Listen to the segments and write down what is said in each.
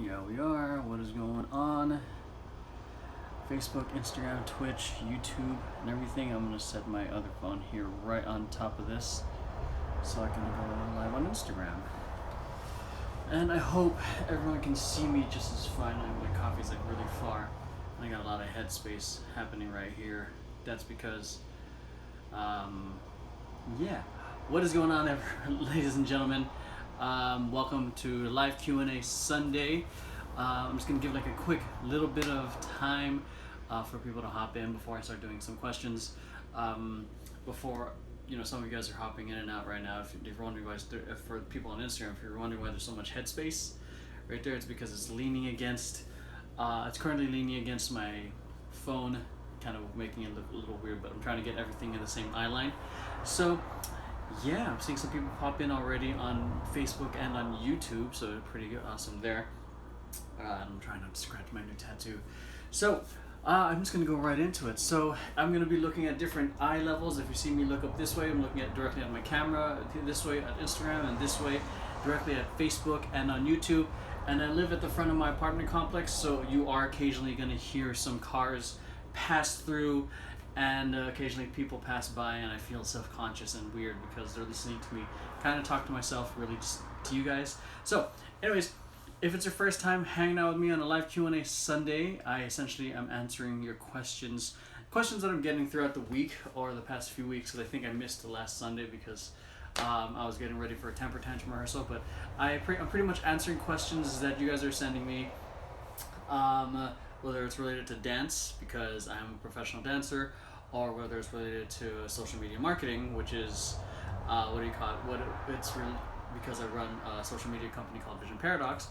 Yeah, we are. What is going on? Facebook, Instagram, Twitch, YouTube, and everything. I'm going to set my other phone here right on top of this so I can go live on Instagram. And I hope everyone can see me just as fine. My coffee's like really far. I got a lot of headspace happening right here. That's because, yeah. What is going on, ladies and gentlemen? Welcome to live Q&A Sunday. I'm just gonna give like a quick little bit of time for people to hop in before I start doing some questions. Before some of you guys are hopping in and out right now. If you're wondering why, for people on Instagram, if you're wondering why there's so much headspace right there, it's because it's leaning against. It's currently leaning against my phone, kind of making it look a little weird. But I'm trying to get everything in the same eye line. So. Yeah, I'm seeing some people pop in already on Facebook and on YouTube, so pretty good, awesome there. I'm trying not to scratch my new tattoo. So, I'm just going to go right into it. So, I'm going to be looking at different eye levels. If you see me look up this way, I'm looking directly at my camera, this way at Instagram, and this way directly at Facebook and on YouTube. And I live at the front of my apartment complex, so you are occasionally going to hear some cars pass through, and occasionally people pass by, and I feel self-conscious and weird because they're listening to me kind of talk to myself, really just to you guys. So anyways, if it's your first time hanging out with me on a live Q&A Sunday, I essentially am answering your questions that I'm getting throughout the week or the past few weeks, because I think I missed the last Sunday because I was getting ready for a temper tantrum rehearsal. But I'm pretty much answering questions that you guys are sending me, whether it's related to dance, because I'm a professional dancer, or whether it's related to social media marketing, which is, because I run a social media company called Vision Paradox,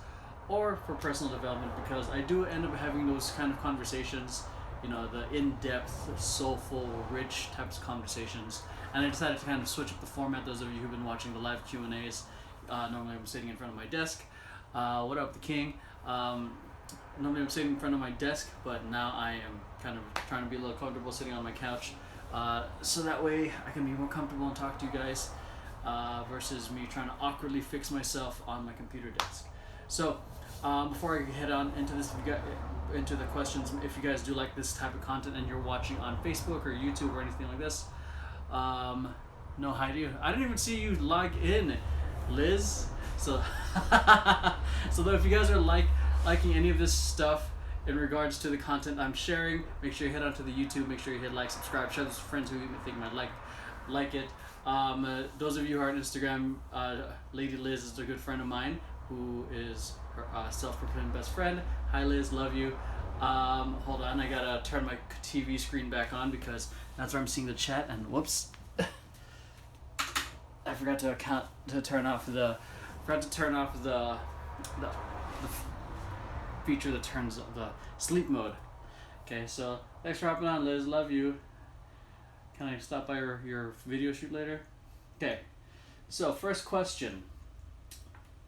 or for personal development, because I do end up having those kind of conversations, the in-depth, soulful, rich types of conversations. And I decided to kind of switch up the format. Those of you who've been watching the live Q&As, normally I'm sitting in front of my desk. What up, the king? Normally I'm sitting in front of my desk, but now I am kind of trying to be a little comfortable sitting on my couch, so that way I can be more comfortable and talk to you guys, versus me trying to awkwardly fix myself on my computer desk. So before I head on into this, into the questions, if you guys do like this type of content and you're watching on Facebook or YouTube or anything like this, no, hi to you. I didn't even see you log in, Liz. So so if you guys are liking any of this stuff in regards to the content I'm sharing, make sure you head onto the YouTube, make sure you hit like, subscribe, share this with friends who you think might like it. Those of you who are on Instagram, Lady Liz is a good friend of mine who is her self-proclaimed best friend. Hi Liz, love you. Hold on, I gotta turn my TV screen back on because that's where I'm seeing the chat, and whoops. I forgot to turn off the feature that turns the sleep mode. Okay, so thanks for hopping on, Liz. Love you. Can I stop by your video shoot later? Okay, so first question.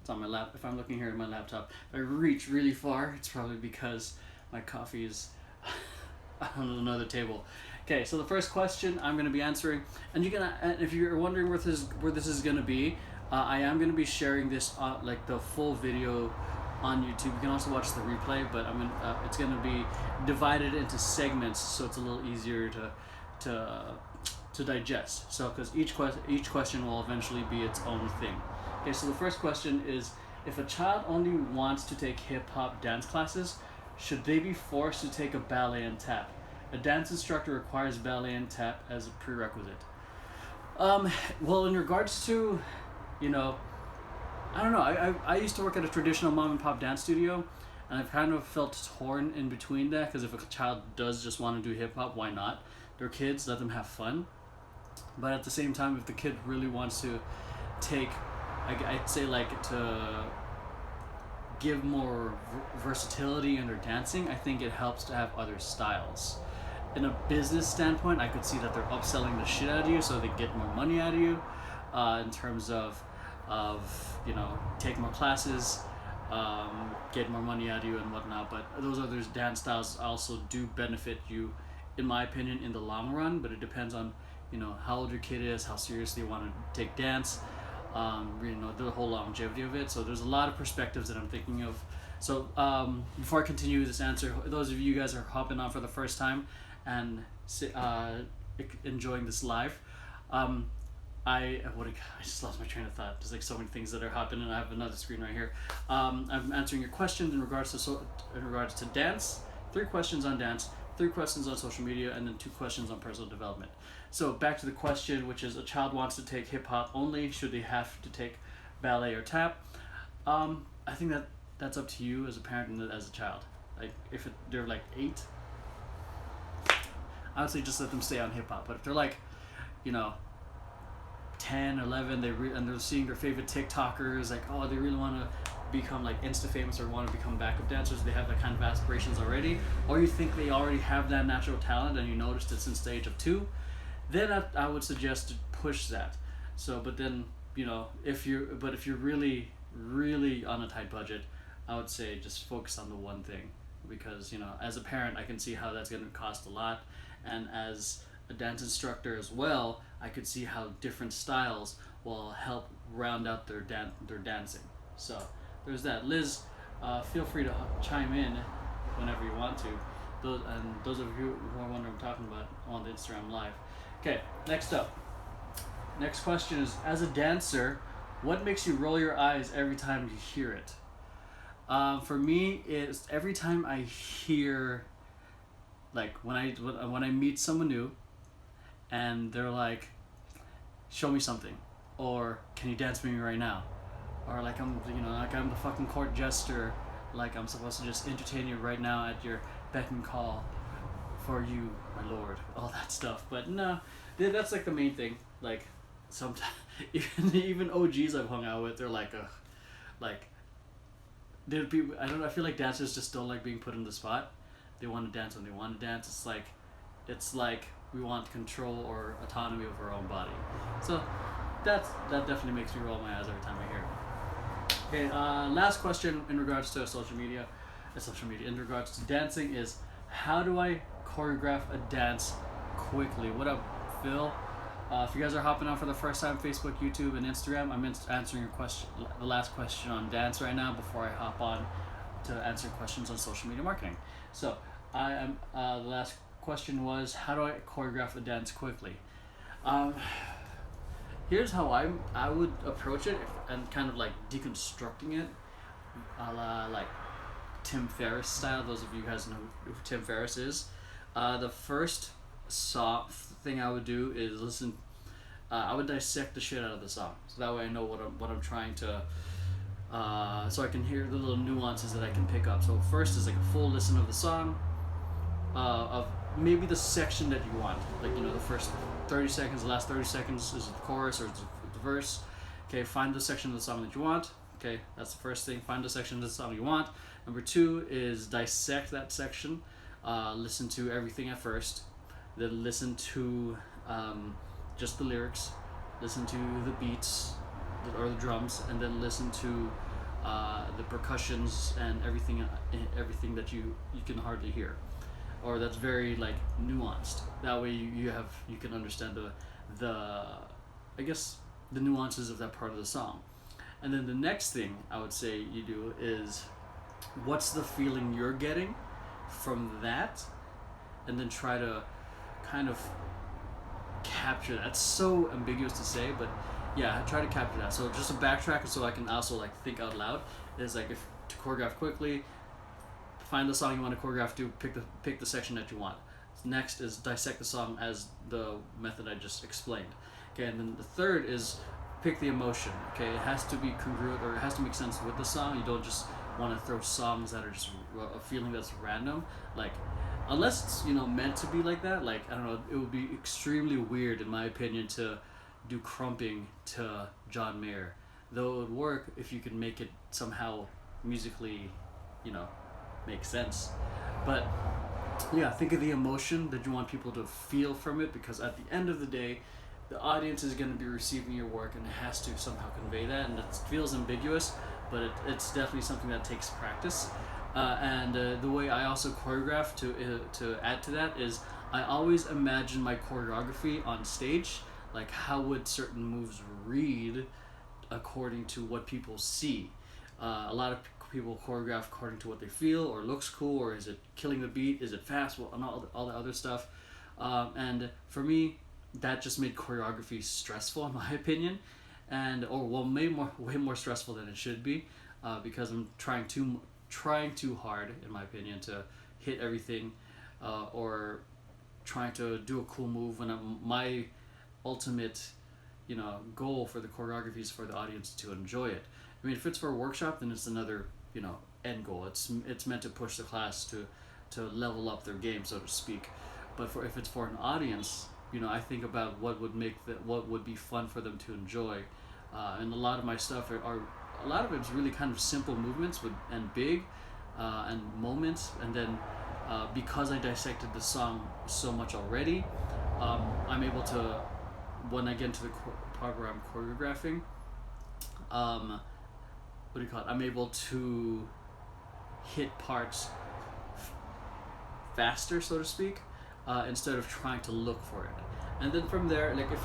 It's on my lap. If I'm looking here at my laptop, if I reach really far, it's probably because my coffee is on another table. Okay, so the first question I'm going to be answering, and if you're wondering where this is going to be, I am going to be sharing this like the full video on YouTube. You can also watch the replay, but it's going to be divided into segments, so it's a little easier to digest. So because each question will eventually be its own thing. Okay, so the first question is, if a child only wants to take hip-hop dance classes, should they be forced to take a ballet and tap? A dance instructor requires ballet and tap as a prerequisite. Well, in regards to, I don't know. I used to work at a traditional mom and pop dance studio, and I've kind of felt torn in between that, because if a child does just want to do hip hop, why not? They're kids, let them have fun. But at the same time, if the kid really wants to take, I'd say to give more versatility in their dancing, I think it helps to have other styles. In a business standpoint, I could see that they're upselling the shit out of you so they get more money out of you, in terms of take more classes, get more money out of you and whatnot. But those other dance styles also do benefit you, in my opinion, in the long run. But it depends on how old your kid is, how seriously you want to take dance, the whole longevity of it. So there's a lot of perspectives that I'm thinking of. So before I continue this answer, those of you guys are hopping on for the first time and enjoying this live, I just lost my train of thought. There's like so many things that are happening. I have another screen right here. I'm answering your questions in regards to dance. 3 questions on dance, 3 questions on social media, and then 2 questions on personal development. So back to the question, which is: a child wants to take hip hop only. Should they have to take ballet or tap? I think that's up to you as a parent and as a child. Like if they're like 8, I would say just let them stay on hip hop. But if they're like, 10, 11, and they're seeing their favorite TikTokers, like, oh, they really want to become like Insta famous or want to become backup dancers, they have that kind of aspirations already, or you think they already have that natural talent and you noticed it since the age of 2, then I would suggest to push that. So, but then, if you're really, really on a tight budget, I would say just focus on the one thing, because, as a parent, I can see how that's going to cost a lot, and as a dance instructor as well, I could see how different styles will help round out their dancing. So there's that. Liz, feel free to chime in whenever you want to. Those of you who are wondering what I'm talking about on the Instagram Live. Okay, next up. Next question is: as a dancer, what makes you roll your eyes every time you hear it? For me, it's every time I hear, like when I meet someone new, and they're like, "Show me something," or "Can you dance with me right now?" Or like I'm the fucking court jester, like I'm supposed to just entertain you right now at your beck and call for you, my lord, all that stuff. But no, that's like the main thing. Like sometimes even OGs I've hung out with, they're like, ugh, like there'd be, I don't know, I feel like dancers just don't like being put in the spot. They want to dance when they want to dance. It's like we want control or autonomy over our own body. So that definitely makes me roll my eyes every time I hear it. Okay, last question in regards to social media, in regards to dancing is: how do I choreograph a dance quickly? What up, Phil? If you guys are hopping on for the first time, Facebook, YouTube, and Instagram, I'm answering your question, the last question on dance right now before I hop on to answer questions on social media marketing. So I am the last question was: how do I choreograph a dance quickly? Here's how I would approach it, and kind of like deconstructing it, a la like Tim Ferriss style. Those of you guys know who Tim Ferriss is. The first thing I would do is listen. I would dissect the shit out of the song, so that way I know what I'm trying to. So I can hear the little nuances that I can pick up. So first is like a full listen of the song, of maybe the section that you want, like the first 30 seconds, the last 30 seconds is the chorus or the verse. Okay, find the section of the song that you want. Okay, that's the first thing. Find the section of the song you want. Number 2 is dissect that section. Listen to everything at first, then listen to just the lyrics, listen to the beats or the drums, and then listen to the percussions and everything that you can hardly hear, or that's very like nuanced. That way you can understand the I guess the nuances of that part of the song. And then the next thing I would say you do is, what's the feeling you're getting from that, and then try to kind of capture that. It's so ambiguous to say, but yeah, try to capture that. So just to backtrack, so I can also like think out loud, is like, if to choreograph quickly, find the song you want to choreograph to, pick the section that you want. Next is dissect the song as the method I just explained. Okay, and then the third is pick the emotion. Okay, it has to be congruent, or it has to make sense with the song. You don't just want to throw songs that are just a feeling that's random. Like, unless it's meant to be like that. Like, I don't know, it would be extremely weird in my opinion to do Crumping to John Mayer. Though it would work if you could make it somehow musically, make sense. But yeah, think of the emotion that you want people to feel from it, because at the end of the day, the audience is going to be receiving your work, and it has to somehow convey that. And it feels ambiguous, but it's definitely something that takes practice. And the way I also choreograph to add to that is, I always imagine my choreography on stage, like how would certain moves read according to what people see. A lot of people choreograph according to what they feel or looks cool, or is it killing the beat, is it fast, well, and all the other stuff. And for me, that just made choreography stressful in my opinion, and way more stressful than it should be, because I'm trying too hard in my opinion to hit everything, or trying to do a cool move when my ultimate goal for the choreography is for the audience to enjoy it. I mean, if it's for a workshop, then it's another end goal. It's meant to push the class to level up their game, so to speak. But if it's for an audience, I think about what would be fun for them to enjoy, and a lot of my stuff a lot of it's really kind of simple movements and big, and moments, and then because I dissected the song so much already, I'm able to, when I get into the part where I'm choreographing, I'm able to hit parts faster, so to speak, instead of trying to look for it. And then from there, like if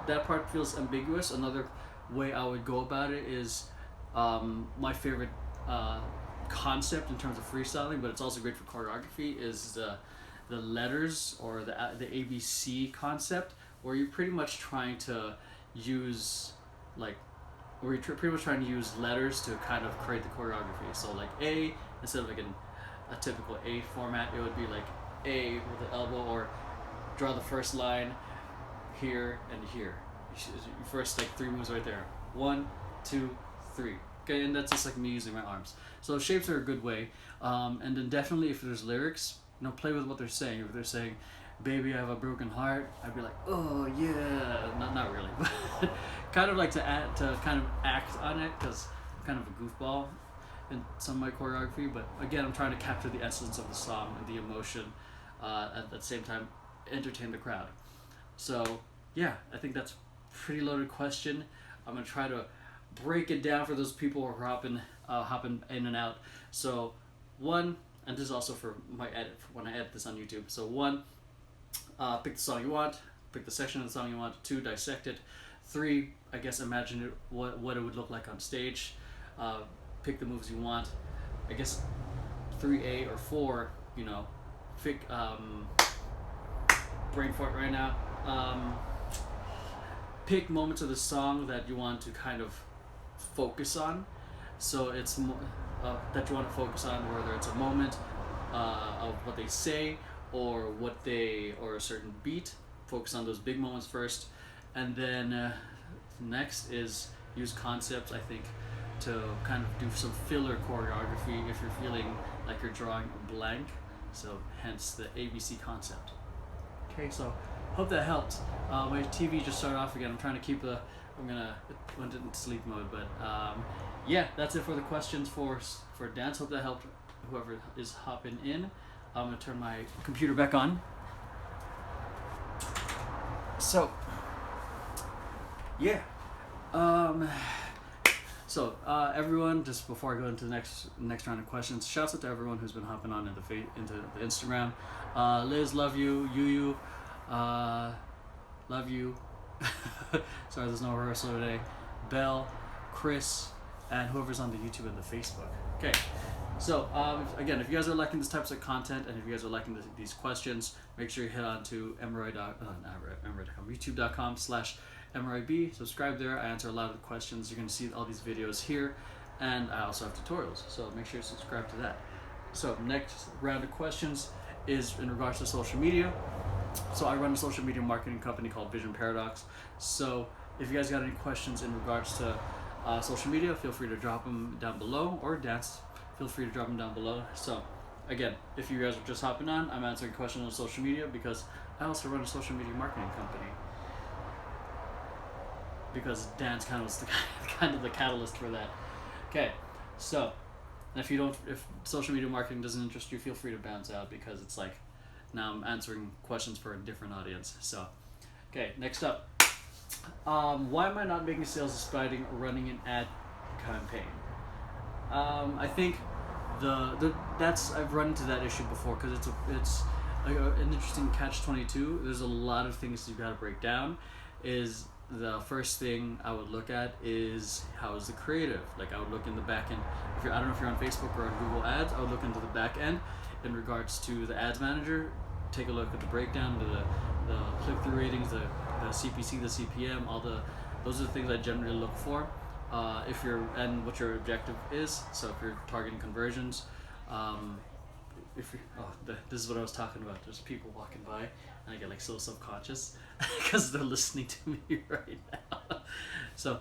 that part feels ambiguous, another way I would go about it is, my favorite concept in terms of freestyling, but it's also great for choreography, is the letters, or the ABC concept, where you're pretty much trying to use letters to kind of create the choreography. So like A, instead of like a typical A format, it would be like A with the elbow, or draw the first line here and here. You first like 3 moves right there. 1, 2, 3. Okay, and that's just like me using my arms. So shapes are a good way. And then definitely if there's lyrics, play with what they're saying. If they're saying, "Baby, I have a broken heart," I'd be like, "Oh yeah," not really, but kind of like to kind of act on it, because I'm kind of a goofball in some of my choreography. But again, I'm trying to capture the essence of the song and the emotion, at the same time entertain the crowd. So yeah, I think that's a pretty loaded question. I'm gonna try to break it down for those people who are hopping in and out. So 1, and this is also for my edit, for when I edit this on YouTube. So 1, pick the song you want, pick the section of the song you want. 2, dissect it. 3, I guess imagine it, what it would look like on stage. Pick the moves you want. I guess 3A or 4, pick, brain fart right now. Pick moments of the song that you want to kind of focus on. So it's that you want to focus on, whether it's a moment of what they say, or or a certain beat. Focus on those big moments first, and then next is use concepts, I think, to kind of do some filler choreography if you're feeling like you're drawing a blank. So hence the ABC concept. Okay, so hope that helped. My TV just started off again. I'm trying to keep it went into sleep mode, but yeah, that's it for the questions for dance. Hope that helped whoever is hopping in. I'm gonna turn my computer back on. So yeah, everyone, just before I go into the next round of questions, shouts out to everyone who's been hopping on into the Instagram. Liz, love you. Yu, love you. Sorry, there's no rehearsal today. Belle, Chris, and whoever's on the YouTube and the Facebook. Okay, so again, if you guys are liking this types of content, and if you guys are liking these questions, make sure you head on to youtube.com/MRIB. Subscribe there. I answer a lot of the questions. You're going to see all these videos here, and I also have tutorials, so make sure you subscribe to that. So next round of questions is in regards to social media. So I run a social media marketing company called Vision Paradox. So if you guys got any questions in regards to social media, feel free to drop them down below, or dance, feel free to drop them down below. So again, if you guys are just hopping on, I'm answering questions on social media because I also run a social media marketing company, because dance kind of was the catalyst for that. Okay, so if social media marketing doesn't interest you, feel free to bounce out, because it's like, now I'm answering questions for a different audience. So, okay, next up. Why am I not making sales despite running an ad campaign? I think I've run into that issue before, because it's an interesting catch-22. There's a lot of things you got to break down. Is the first thing I would look at is how is the creative. Like I would look in the back end. If you're, I don't know if you're on Facebook or on Google Ads, I would look into the back end in regards to the ads manager. Take a look at the breakdown, the click-through ratings, the CPC, the CPM, those are the things I generally look for. If you're and what your objective is. So if you're targeting conversions, if you this is what I was talking about. There's people walking by, and I get like so subconscious because they're listening to me right now. So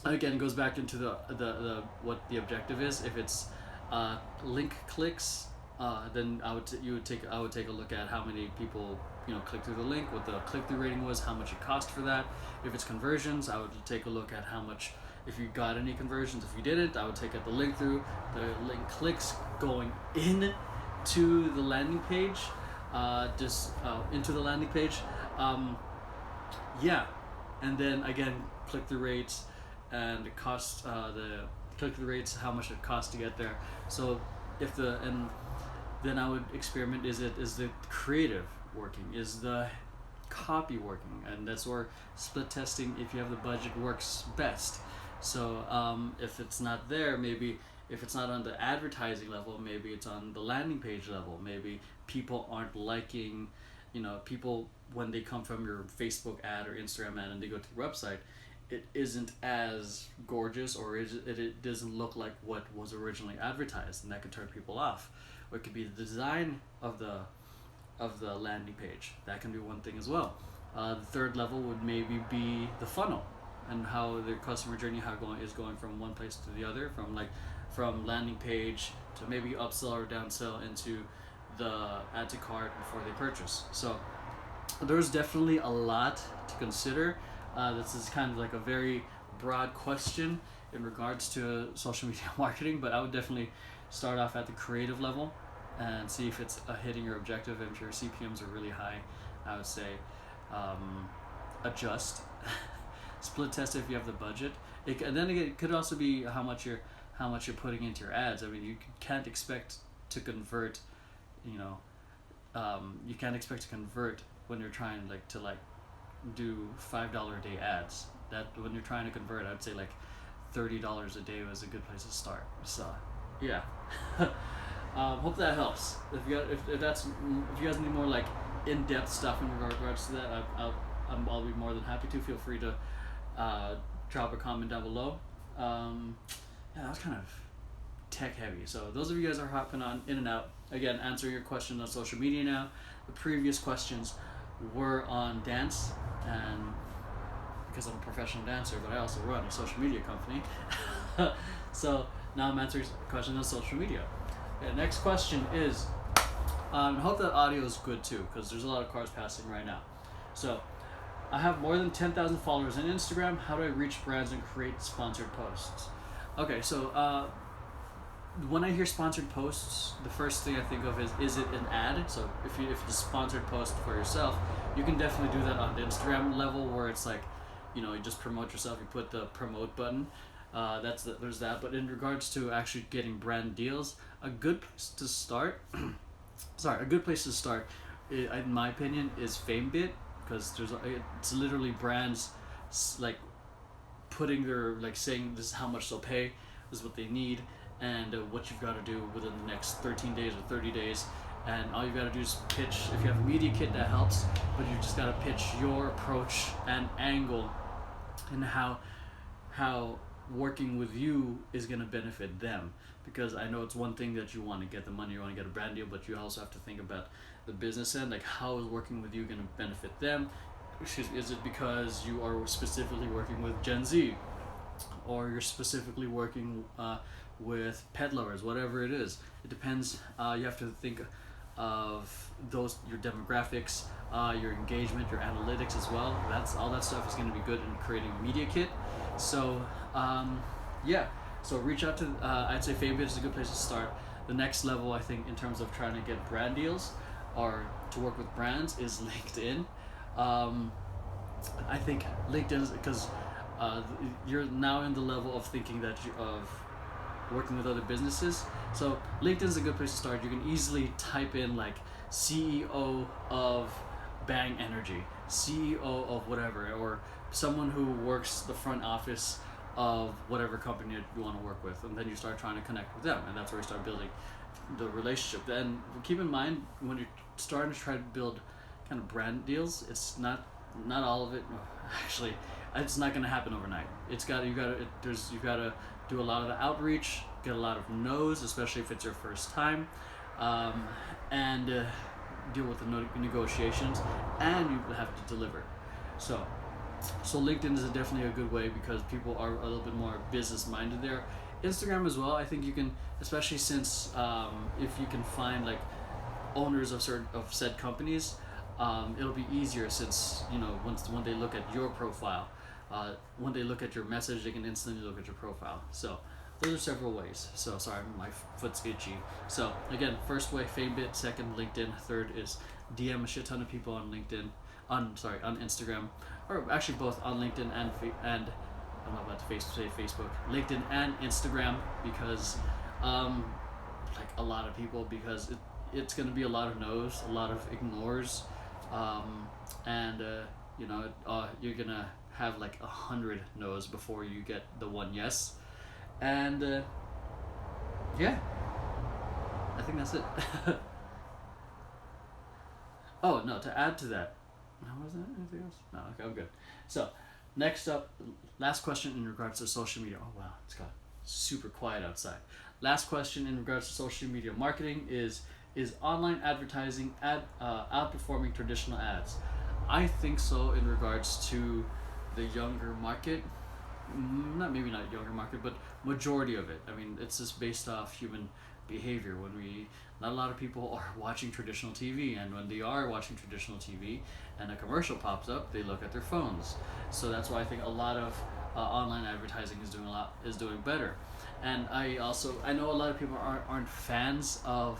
again, it goes back into the what the objective is. If it's link clicks, then I would take a look at how many people click through the link, what the click-through rating was, how much it cost for that. If it's conversions, I would take a look at how much, if you got any conversions. If you didn't, I would take at the link through, the link clicks going in to the landing page, into the landing page. Yeah, and then again, click-through rates and the cost, the click-through rates, how much it costs to get there. So then I would experiment, is the creative working, is the copy working, and that's where split testing, if you have the budget, works best. So if it's not there, maybe if it's not on the advertising level, maybe it's on the landing page level. Maybe people aren't liking, people when they come from your Facebook ad or Instagram ad and they go to the website, it isn't as gorgeous, or it doesn't look like what was originally advertised, and that can turn people off. Or it could be the design of the landing page. That can be one thing as well. The third level would maybe be the funnel and how the customer journey is going from one place to the other, from landing page to maybe upsell or downsell into the add to cart before they purchase. So there's definitely a lot to consider. This is kind of like a very broad question in regards to social media marketing, but I would definitely start off at the creative level and see if it's hitting your objective. If your CPMs are really high, I would say adjust. Split test if you have the budget. And then again, it could also be how much you're putting into your ads. I mean, you can't expect to convert. You can't expect to convert when you're trying to do $5 a day ads. That when you're trying to convert, I'd say like $30 a day was a good place to start. So yeah. Hope that helps. If you guys need more like in-depth stuff in regards to that, I'll be more than happy to. Feel free to drop a comment down below. Yeah, that was kind of tech heavy. So those of you guys are hopping on in and out. Again, answering your question on social media now. The previous questions were on dance, and because I'm a professional dancer, but I also run a social media company. So now I'm answering questions on social media. Okay, next question is, I hope that audio is good too, because there's a lot of cars passing right now. So, I have more than 10,000 followers on Instagram. How do I reach brands and create sponsored posts? Okay, so when I hear sponsored posts, the first thing I think of is it an ad? So if it's a sponsored post for yourself, you can definitely do that on the Instagram level, where it's like, you just promote yourself. You put the promote button. There's that. But in regards to actually getting brand deals, a good place to start. In my opinion, is FameBit, because it's literally brands like putting their saying this is how much they'll pay, this is what they need, and what you've got to do within the next 13 days or 30 days. And all you got to do is pitch. If you have a media kit, that helps, but you just got to pitch your approach and angle, and how working with you is going to benefit them. Because I know it's one thing that you want to get the money, you want to get a brand deal, but you also have to think about the business end. Like, how is working with you going to benefit them? Is it because you are specifically working with Gen Z, or you're specifically working with pet lovers? Whatever it is, it depends. You have to think of your demographics, your engagement, your analytics as well. All that stuff is going to be good in creating a media kit. So yeah. So reach out to, I'd say FameBit is a good place to start. The next level, I think, in terms of trying to get brand deals or to work with brands, is LinkedIn. I think LinkedIn is because you're now in the level of thinking of working with other businesses. So LinkedIn is a good place to start. You can easily type in like CEO of Bang Energy, CEO of whatever, or someone who works the front office of whatever company you want to work with, and then you start trying to connect with them, and that's where you start building the relationship. Then keep in mind when you're starting to try to build kind of brand deals, it's not all of it. Actually, it's not going to happen overnight. You've got to do a lot of the outreach, get a lot of no's, especially if it's your first time, and deal with the negotiations, and you have to deliver. So LinkedIn is definitely a good way because people are a little bit more business minded there. Instagram as well. I think you can, especially since if you can find like owners of said companies, it'll be easier since when they look at your profile, when they look at your message, they can instantly look at your profile. So those are several ways. So sorry, my foot's itchy. So again, first way, Famebit. Second, LinkedIn. Third is DM a shit ton of people on LinkedIn. On Instagram, or actually both on LinkedIn and I'm not about to say Facebook, LinkedIn and Instagram, because like a lot of people, because it's going to be a lot of no's, a lot of ignores, and you're gonna have like 100 no's before you get the one yes, and yeah, I think that's it. Oh no, to add to that, was there anything else? No, okay, I'm good. So next up, last question in regards to social media. Oh wow, it's got super quiet outside. Last question in regards to social media marketing is online advertising outperforming traditional ads? I think so in regards to the younger market. Maybe not younger market, but majority of it. I mean, it's just based off human behavior. Not a lot of people are watching traditional TV, and when they are watching traditional TV and a commercial pops up, they look at their phones. So that's why I think a lot of online advertising is doing better. And I know a lot of people aren't fans of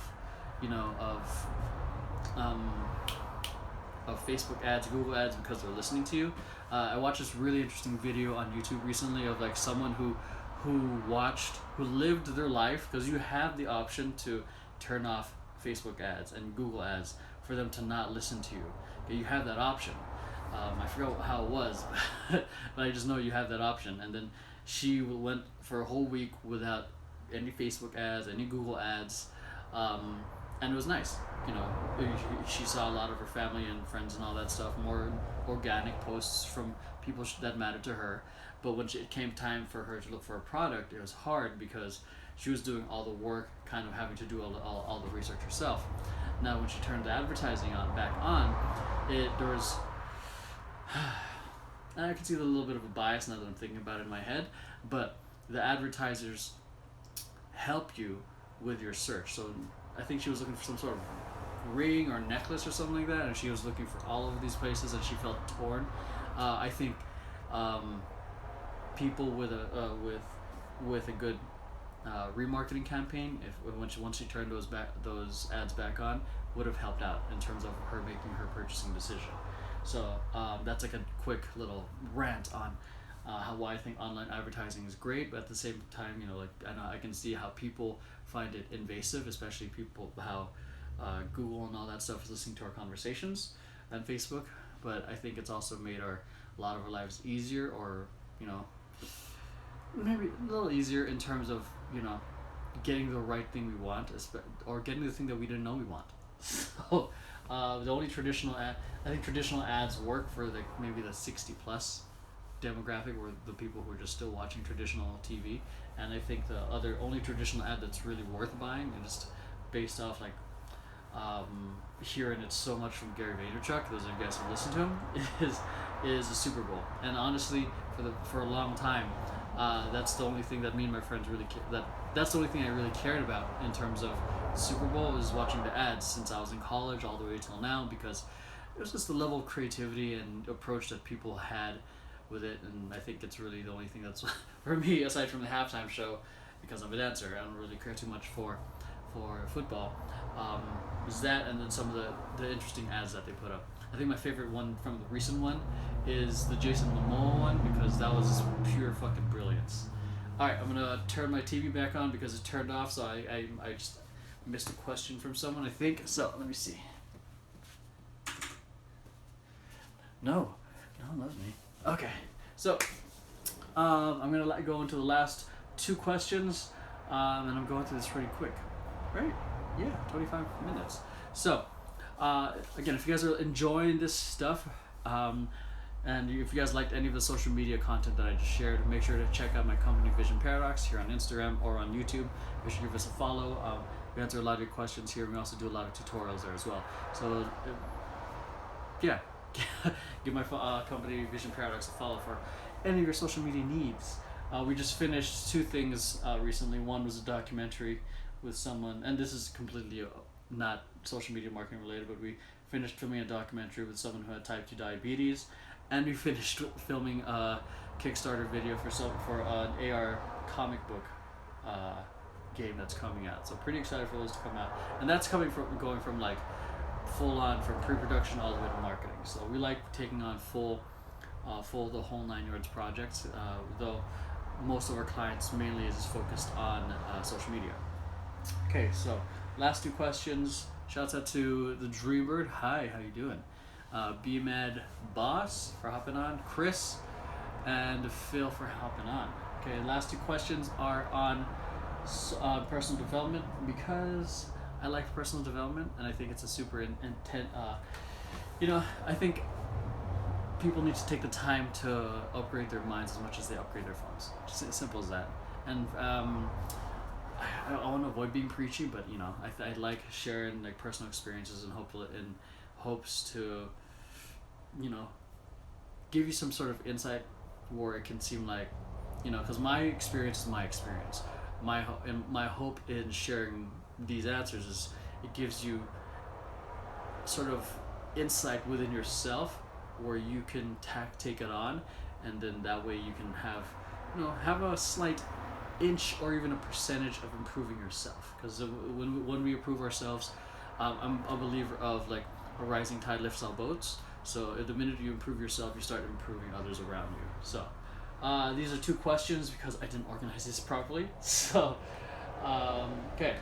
Facebook ads, Google ads, because they're listening to you. I watched this really interesting video on YouTube recently of like someone who lived their life, because you have the option to turn off Facebook ads and Google ads for them to not listen to you. You have that option. I forgot how it was, but I just know you have that option. And then she went for a whole week without any Facebook ads, any Google ads, and it was nice. She saw a lot of her family and friends and all that stuff, more organic posts from people that mattered to her. But when it came time for her to look for a product, it was hard because she was doing all the work, kind of having to do all the research herself. Now, when she turned the advertising back on, there was I can see a little bit of a bias now that I'm thinking about it in my head, but the advertisers help you with your search. So I think she was looking for some sort of ring or necklace or something like that, and she was looking for all of these places, and she felt torn. I think people with a good remarketing campaign, once she turned those ads back on, would have helped out in terms of her making her purchasing decision. So that's like a quick little rant on why I think online advertising is great, but at the same time, I can see how people find it invasive, especially how Google and all that stuff is listening to our conversations on Facebook. But I think it's also made a lot of our lives easier, or maybe a little easier in terms of getting the right thing we want, or getting the thing that we didn't know we want. So the only traditional ads work for maybe the 60 plus demographic, or the people who are just still watching traditional TV. And I think the only traditional ad that's really worth buying, and just based off hearing it so much from Gary Vaynerchuk, those of you guys who listen to him, is the Super Bowl. And honestly, for a long time, that's the only thing that me and my friends that's the only thing I really cared about in terms of Super Bowl, is watching the ads since I was in college all the way till now, because it was just the level of creativity and approach that people had with it. And I think it's really the only thing that's for me, aside from the halftime show, because I'm a dancer, I don't really care too much for football, is that, and then some of the interesting ads that they put up. I think my favorite one from the recent one is the Jason Momoa one, because that was pure fucking brilliance. Alright, I'm gonna turn my TV back on because it turned off, so I just missed a question from someone, I think. So let me see. No, no one loves me. Okay, so I'm gonna go into the last two questions, and I'm going through this pretty quick. Right? Yeah, 25 minutes. So, again, if you guys are enjoying this stuff, and if you guys liked any of the social media content that I just shared, make sure to check out my company Vision Paradox here on Instagram or on YouTube. You should give us a follow. We answer a lot of your questions here. We also do a lot of tutorials there as well. So, yeah, give my company Vision Paradox a follow for any of your social media needs. We just finished two things recently. One was a documentary with someone, and this is completely not social media marketing related, but we finished filming a documentary with someone who had type 2 diabetes, and we finished filming a Kickstarter video for an AR comic book game that's coming out. So pretty excited for those to come out, and that's going from like full on from pre-production all the way to marketing. So we like taking on full the whole 9 yards projects, though most of our clients mainly is focused on social media. Okay, so last two questions. Shouts out to the Dreambird. Hi, how you doing? BMAD Boss for hopping on. Chris and Phil for hopping on. Okay, last two questions are on personal development, because I like personal development and I think it's a super intent. I think people need to take the time to upgrade their minds as much as they upgrade their phones. Just as simple as that. And I want to avoid being preachy, but I like sharing like personal experiences and hopes to, give you some sort of insight where it can seem like, because my experience is my experience. My hope in sharing these answers is it gives you sort of insight within yourself where you can take it on, and then that way you can have a slight inch or even a percentage of improving yourself, because when we improve ourselves, I'm a believer of like a rising tide lifts all boats. So the minute you improve yourself, you start improving others around you. So these are two questions because I didn't organize this properly. So okay,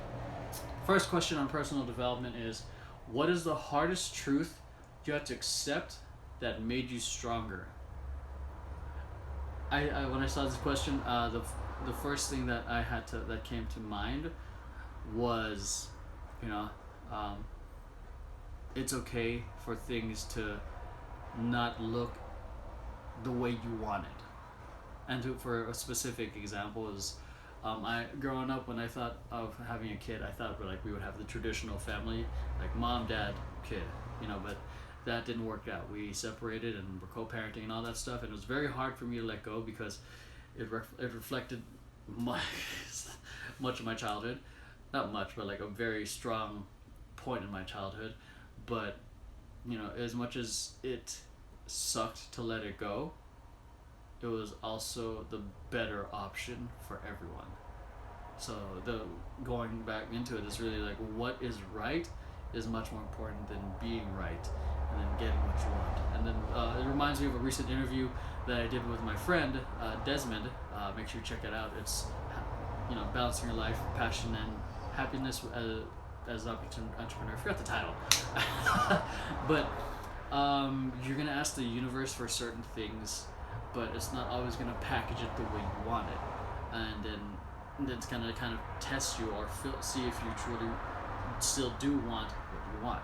first question on personal development is, what is the hardest truth you had to accept that made you stronger? I when I saw this question, the first thing that that came to mind was, it's okay for things to not look the way you want it. And for a specific example is, growing up, when I thought of having a kid, I thought we would have the traditional family, like mom, dad, kid, but that didn't work out. We separated and we're co-parenting and all that stuff, and it was very hard for me to let go because it reflected much of my childhood. Not much, but like a very strong point in my childhood. But as much as it sucked to let it go, it was also the better option for everyone. So going back into it is really like, what is right is much more important than being right and then getting what you want. And then it reminds me of a recent interview that I did with my friend Desmond. Make sure you check it out. It's balancing your life, passion, and happiness as an entrepreneur. I forgot the title. But you're gonna ask the universe for certain things, but it's not always gonna package it the way you want it, and then it's gonna kind of test you or see if you truly still do want what you want.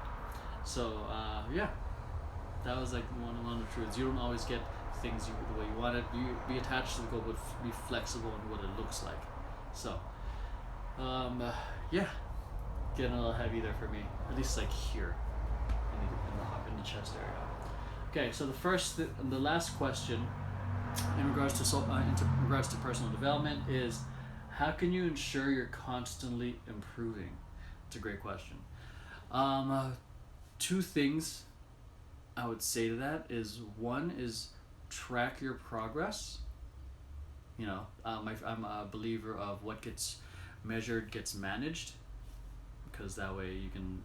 So that was like one of the truths. You don't always get things the way you want it. You be attached to the goal, but be flexible in what it looks like. So getting a little heavy there for me, at least like here in the chest area. Okay, so the last question in regards to personal development is, how can you ensure you're constantly improving? It's a great question. Two things I would say to that is, one is track your progress. I'm a believer of what gets measured gets managed, because that way you can,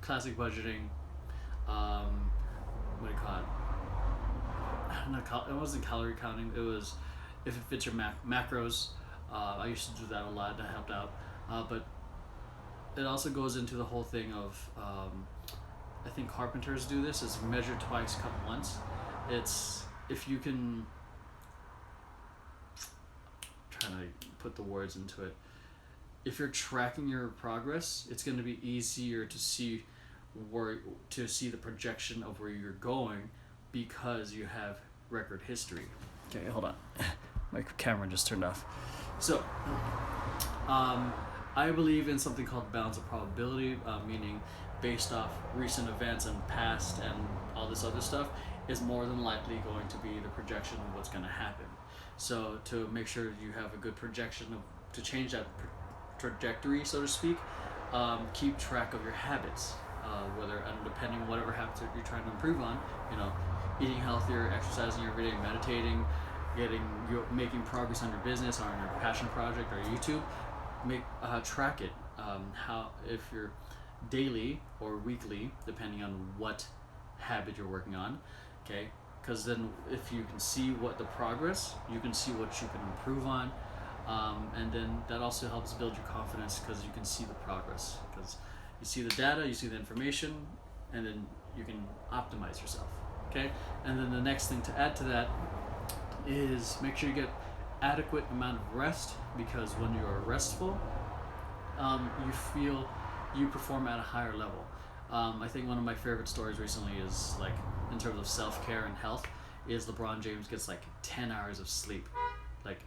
classic budgeting, what do you call it? It wasn't calorie counting. It was if it fits your macros. I used to do that a lot. That helped out. But it also goes into the whole thing of I think carpenters do this, is measure twice, cut once. It's, if you can, trying to put the words into it, if you're tracking your progress, it's going to be easier to see the projection of where you're going, because you have record history. Okay, hold on. My camera just turned off. So, I believe in something called bounds of probability, meaning based off recent events and past and all this other stuff is more than likely going to be the projection of what's going to happen. So to make sure you have a good projection to change that trajectory, so to speak, keep track of your habits, whether, and depending on whatever habits that you're trying to improve on, eating healthier, exercising every day, meditating, making progress on your business or on your passion project or YouTube, track it. How, if you're daily or weekly, depending on what habit you're working on, okay? Because then if you can see what the progress, you can see what you can improve on, and then that also helps build your confidence, because you can see the progress, because you see the data, you see the information, and then you can optimize yourself, okay? And then the next thing to add to that is make sure you get adequate amount of rest, because when you are restful, you perform at a higher level. I think one of my favorite stories recently is, like, in terms of self-care and health, is LeBron James gets like 10 hours of sleep, like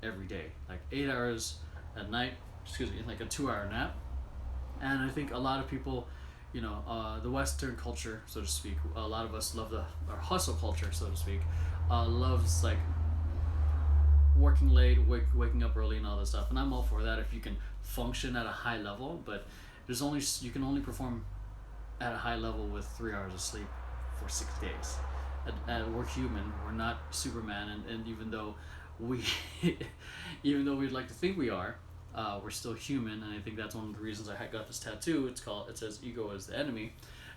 every day, like 8 hours at night, like a 2-hour nap. And I think a lot of people, the Western culture, so to speak, a lot of us love our hustle culture, so to speak, loves like working late, waking up early and all this stuff. And I'm all for that if you can function at a high level, but you can only perform at a high level with 3 hours of sleep for 6 days. We're human, we're not Superman, and even though we'd like to think we are, we're still human. And I think that's one of the reasons I got this tattoo. It says ego is the enemy.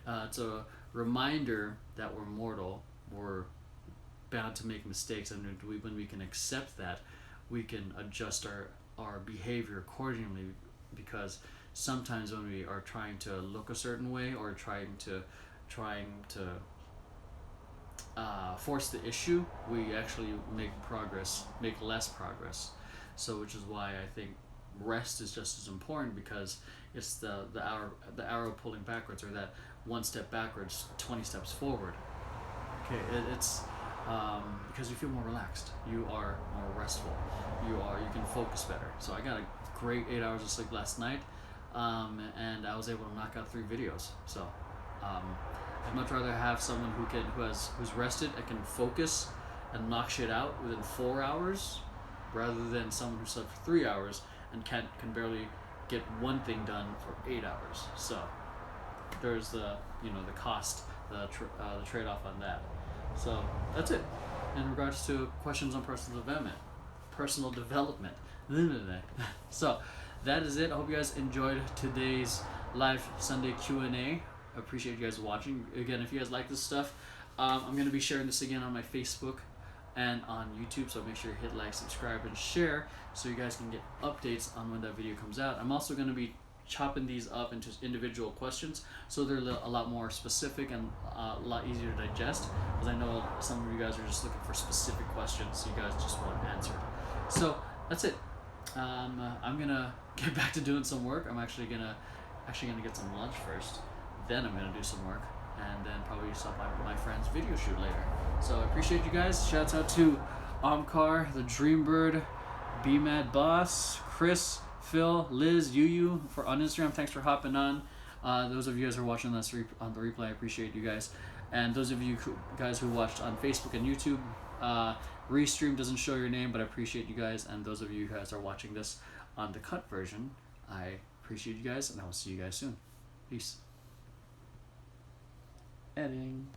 It's a reminder that we're mortal, we're bound to make mistakes, and when we can accept that, we can adjust our behavior accordingly, because sometimes when we are trying to look a certain way or trying to force the issue, we actually make less progress. So, which is why I think rest is just as important, because it's the arrow pulling backwards, or that one step backwards, 20 steps forward. Okay, it's because you feel more relaxed, you are more restful, you can focus better. So I got a great 8 hours of sleep last night, and I was able to knock out 3 videos. So I'd much rather have someone who's rested and can focus and knock shit out within 4 hours, rather than someone who slept for 3 hours and can barely get one thing done for 8 hours. So there's the cost, the trade-off on that. So that's it in regards to questions on personal development. So that is it. I hope you guys enjoyed today's live Sunday Q&A. I appreciate you guys watching. Again, if you guys like this stuff, I'm going to be sharing this again on my Facebook and on YouTube, so make sure you hit like, subscribe, and share so you guys can get updates on when that video comes out. I'm also going to be chopping these up into individual questions, so they're a lot more specific and a lot easier to digest, because I know some of you guys are just looking for specific questions, so you guys just want answered. So that's it. I'm gonna get back to doing some work. I'm actually gonna get some lunch first, then I'm gonna do some work, and then probably stop by my friend's video shoot later. So I appreciate you guys. Shouts out to Omkar, the Dreambird, BMad Boss, Chris, Phil, Liz, Yu on Instagram. Thanks for hopping on. Those of you guys who are watching this on the replay, I appreciate you guys. And those of you guys who watched on Facebook and YouTube, Restream doesn't show your name, but I appreciate you guys. And those of you guys are watching this on the cut version, I appreciate you guys, and I will see you guys soon. Peace. Editing.